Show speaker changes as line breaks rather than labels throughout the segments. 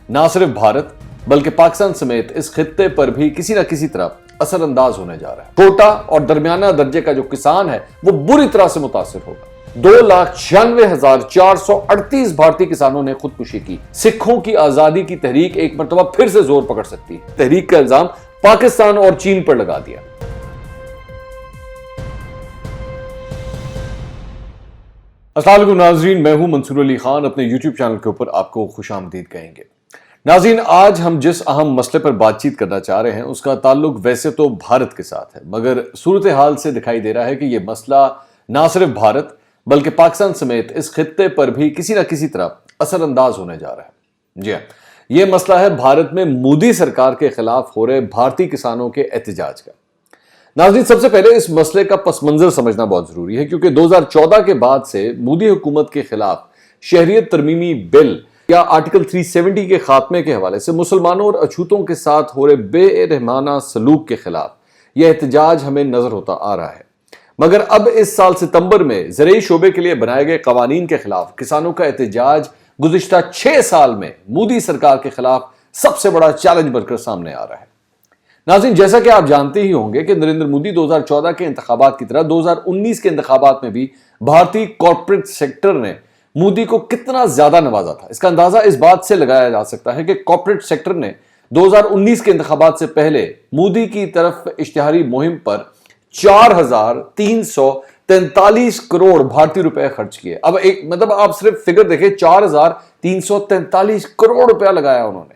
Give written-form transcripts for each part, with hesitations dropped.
نہ صرف بھارت بلکہ پاکستان سمیت اس خطے پر بھی کسی نہ کسی طرح اثر انداز ہونے جا رہا ہے۔ چھوٹا اور درمیانہ درجے کا جو کسان ہے وہ بری طرح سے متاثر ہوگا۔ 2,96,438 بھارتی کسانوں نے خودکشی کی۔ سکھوں کی آزادی کی تحریک ایک مرتبہ پھر سے زور پکڑ سکتی ہے۔ تحریک کا الزام پاکستان اور چین پر لگا دیا۔ السلام علیکم ناظرین، میں ہوں منصور علی خان، اپنے یوٹیوب چینل کے اوپر آپ کو خوش آمدید کہیں گے۔ ناظرین، آج ہم جس اہم مسئلے پر بات چیت کرنا چاہ رہے ہیں اس کا تعلق ویسے تو بھارت کے ساتھ ہے، مگر صورتحال سے دکھائی دے رہا ہے کہ یہ مسئلہ نہ صرف بھارت بلکہ پاکستان سمیت اس خطے پر بھی کسی نہ کسی طرح اثر انداز ہونے جا رہا ہے۔ جی ہاں، یہ مسئلہ ہے بھارت میں مودی سرکار کے خلاف ہو رہے بھارتی کسانوں کے احتجاج کا۔ ناظرین، سب سے پہلے اس مسئلے کا پس منظر سمجھنا بہت ضروری ہے، کیونکہ 2014 کے بعد سے مودی حکومت کے خلاف شہریت ترمیمی بل یا آرٹیکل 370 کے خاتمے کے حوالے سے مسلمانوں اور اچھوتوں کے ساتھ ہو رہے بے رحمانہ سلوک کے خلاف یہ احتجاج ہمیں نظر ہوتا آ رہا ہے۔ مگر اب اس سال ستمبر میں زرعی شعبے کے لیے بنائے گئے قوانین کے خلاف کسانوں کا احتجاج گزشتہ 6 سال میں مودی سرکار کے خلاف سب سے بڑا چیلنج بن کر سامنے آ رہا ہے۔ ناظرین، جیسا کہ آپ جانتے ہی ہوں گے کہ نریندر مودی 2014 کے انتخابات کی طرح 2019 کے انتخابات میں بھی بھارتی کارپوریٹ سیکٹر نے مودی کو کتنا زیادہ نوازا تھا۔ اس کا اندازہ اس بات سے لگایا جا سکتا ہے کہ کارپوریٹ سیکٹر نے 2019 کے انتخابات سے پہلے مودی کی طرف اشتہاری مہم پر 4,343 کروڑ بھارتی روپے خرچ کیے۔ اب آپ صرف فگر دیکھیں، 4,343 کروڑ روپیہ لگایا انہوں نے۔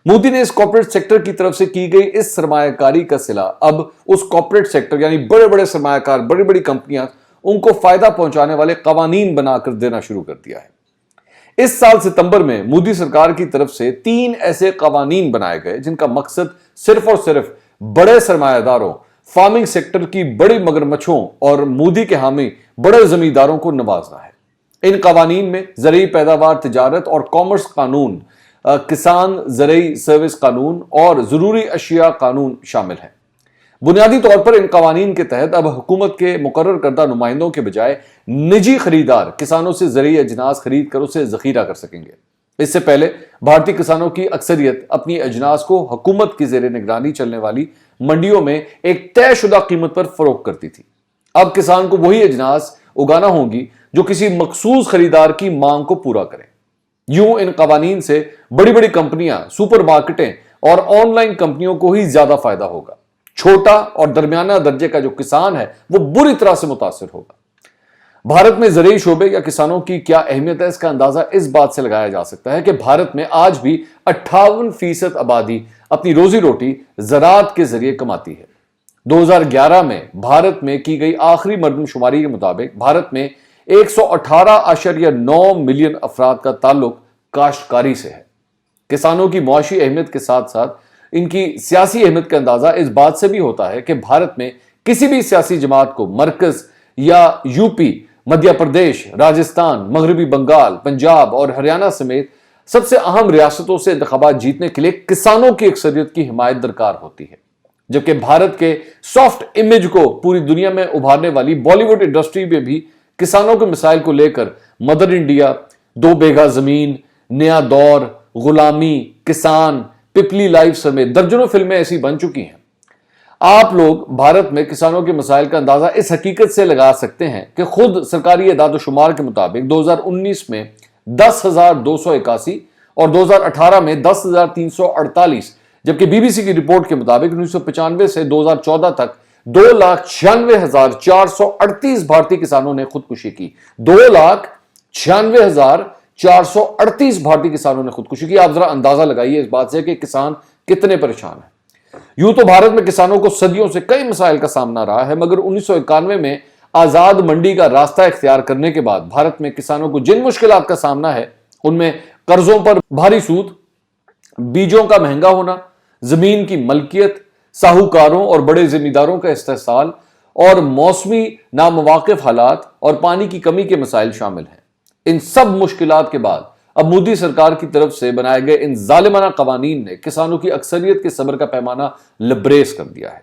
مودی نے اس کارپوریٹ سیکٹر کی طرف سے کی گئی اس سرمایہ کاری کا صلہ اب اس کارپوریٹ سیکٹر یعنی بڑے بڑے سرمایہ کار، بڑی بڑی کمپنیاں ان کو فائدہ پہنچانے والے قوانین بنا کر دینا شروع کر دیا ہے۔ اس سال ستمبر میں مودی سرکار کی طرف سے 3 ایسے قوانین بنائے گئے جن کا مقصد صرف اور صرف بڑے سرمایہ داروں، فارمنگ سیکٹر کی بڑی مگرمچھوں اور مودی کے حامی بڑے زمینداروں کو نوازنا ہے۔ ان قوانین میں زرعی پیداوار تجارت اور کامرس قانون، کسان زرعی سروس قانون اور ضروری اشیاء قانون شامل ہیں۔ بنیادی طور پر ان قوانین کے تحت اب حکومت کے مقرر کردہ نمائندوں کے بجائے نجی خریدار کسانوں سے زرعی اجناس خرید کر اسے ذخیرہ کر سکیں گے۔ اس سے پہلے بھارتی کسانوں کی اکثریت اپنی اجناس کو حکومت کی زیر نگرانی چلنے والی منڈیوں میں ایک طے شدہ قیمت پر فروخت کرتی تھی۔ اب کسان کو وہی اجناس اگانا ہوں گی جو کسی مخصوص خریدار کی مانگ کو پورا کریں۔ یوں ان قوانین سے بڑی بڑی کمپنیاں، سپر مارکیٹیں اور آن لائن کمپنیوں کو ہی زیادہ فائدہ ہوگا۔ چھوٹا اور درمیانہ درجے کا جو کسان ہے وہ بری طرح سے متاثر ہوگا۔ بھارت میں زرعی شعبے یا کسانوں کی کیا اہمیت ہے، اس کا اندازہ اس بات سے لگایا جا سکتا ہے کہ بھارت میں آج بھی 58% آبادی اپنی روزی روٹی زراعت کے ذریعے کماتی ہے۔ 2011 میں بھارت میں کی گئی آخری مردم شماری کے مطابق بھارت میں 118.9 ملین افراد کا تعلق کاشتکاری سے ہے۔ کسانوں کی معاشی اہمیت کے ساتھ ساتھ ان کی سیاسی اہمیت کا اندازہ اس بات سے بھی ہوتا ہے کہ بھارت میں کسی بھی سیاسی جماعت کو مرکز یا یوپی، مدھیہ پردیش، راجستھان، مغربی بنگال، پنجاب اور ہریانہ سمیت سب سے اہم ریاستوں سے انتخابات جیتنے کے لیے کسانوں کی اکثریت کی حمایت درکار ہوتی ہے۔ جبکہ بھارت کے سافٹ امیج کو پوری دنیا میں ابھارنے والی بالی ووڈ انڈسٹری میں بھی کسانوں کے مسائل کو لے کر مدر انڈیا، 2 بیگھہ زمین، نیا دور، غلامی، کسان، پپلی لائف سمیت درجنوں فلمیں ایسی بن چکی ہیں۔ آپ لوگ بھارت میں کسانوں کے مسائل کا اندازہ اس حقیقت سے لگا سکتے ہیں کہ خود سرکاری اعداد و شمار کے مطابق 2019 میں 10,281 اور 2018 میں 10,348، جبکہ بی بی سی کی رپورٹ کے مطابق 1995 سے 2014 تک 2,96,438 بھارتی کسانوں نے خودکشی کی۔ 2,96,438 بھارتی کسانوں نے خودکشی کی۔ آپ ذرا اندازہ لگائیے اس بات سے کہ کسان کتنے پریشان ہیں۔ یوں تو بھارت میں کسانوں کو صدیوں سے کئی مسائل کا سامنا رہا ہے، مگر 1991 میں آزاد منڈی کا راستہ اختیار کرنے کے بعد بھارت میں کسانوں کو جن مشکلات کا سامنا ہے ان میں قرضوں پر بھاری سود، بیجوں کا مہنگا ہونا، زمین کی ملکیت، ساہوکاروں اور بڑے زمینداروں کا استحصال اور موسمی نامواقف حالات اور پانی کی کمی کے مسائل شامل ہیں۔ ان سب مشکلات کے بعد اب مودی سرکار کی طرف سے بنائے گئے ان ظالمانہ قوانین نے کسانوں کی اکثریت کے صبر کا پیمانہ لبریز کر دیا ہے۔